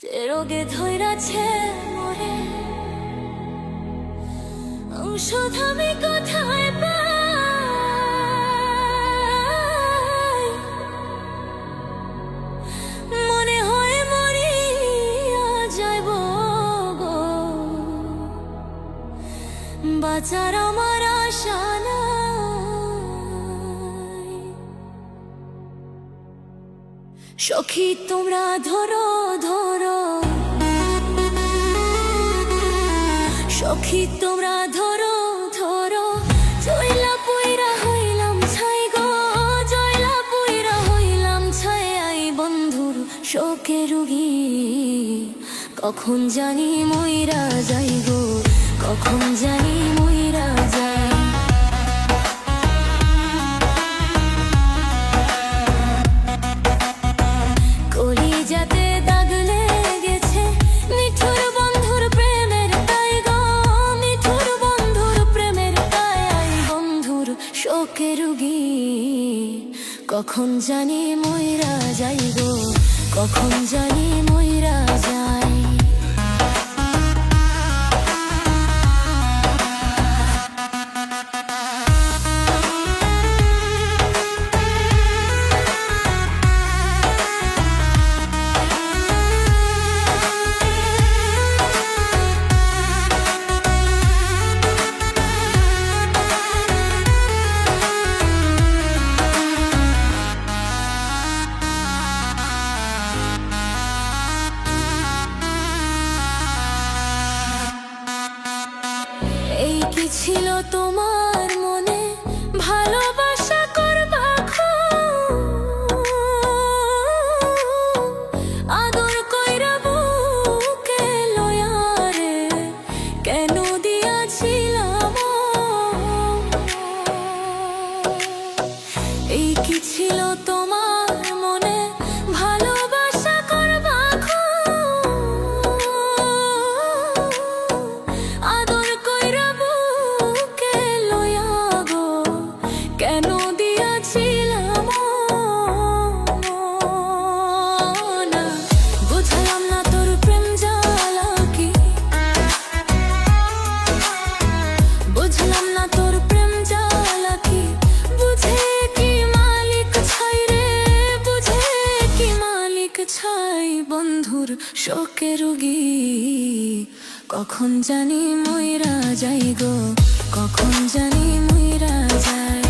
রোগে ধৈরাছে মোরে ঔষধ আমি কোথায় পাই? মনে হয় মরিয়া যাইব গো, বাঁচার আমার আশা নাই। সখী তোমরা ধরো ধরো, সখী তোমরা ধরো ধরো, জয়লা পুইরা হইলাম ছাই গো, জয়লা পুইরা হইলাম ছাই। আই বন্ধুর শোকে রুগী, কখন জানি মইরা যাই গো, কখন জানি মইরা যাই। কলিজাতে দাগ লেগেছে মিঠুর বন্ধুর প্রেমের তাই গো, মিঠুর বন্ধুর প্রেমের তাই। আই বন্ধুর শোকে রুগী, কখন জানি মইরা যাই গো, কখন জানি মইরা যাই। এই কি ছিল তোমার মনে ভালোবাসা করবা খুব, আদর কইরা বুকে লয়া রে কেন দিয়াছিলাম? এই কি ছিল তোমার মনে ভালোবাসা করবা খুব, আদর কইরা বুকে লয়া গো কেন দিয়াছিলাম? না বুঝলাম না তোর প্রেম জ্বালা কি, বুঝলাম না তোর প্রেম জ্বালা কি। বুঝে কি মালিক ছাই রে, বুঝে কি মালিক ছাই। বন্ধুর শোকে রুগী, কখন জানি মইরা যাই গো, কখন জানি মইরা যাই।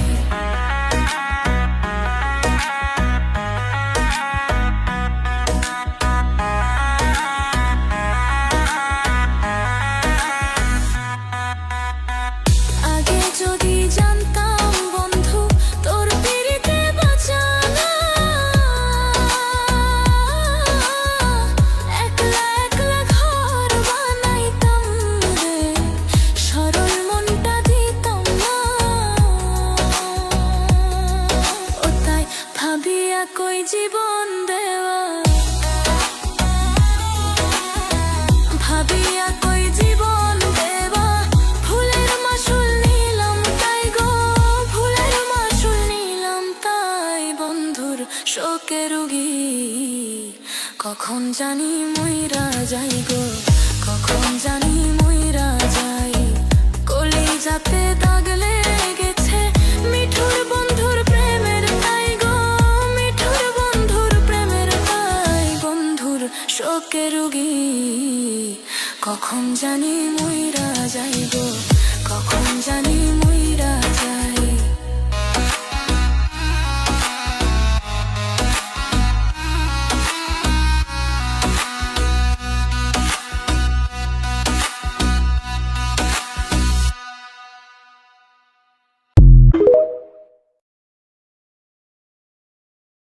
আগে যদি জানতাম বন্ধু তোর পিরিতে বাঁচানা, একলা একলা ঘর বানাইতাম রে, সরল মনটা দিতাম না। ও তাই ভাবিয়া কই জীবন দেওয়া, ভাবিয়া কই জীবন দেওয়া। ফুলের মাসুল নিলাম তাই গো, ফুলের মাসুল নিলাম তাই। বন্ধুর শোকে রুগী, কখন জানি মইরা যাই গো, কখন জানি মইরা যাই। কলিজাতে দাগ লেগেছে মিঠুর বন্ধুর প্রেমের তাই গো, মিঠুর বন্ধুর প্রেমের তাই। বন্ধুর শোকে রুগী, কখন জানি মইরা যাই গো, কখন জানি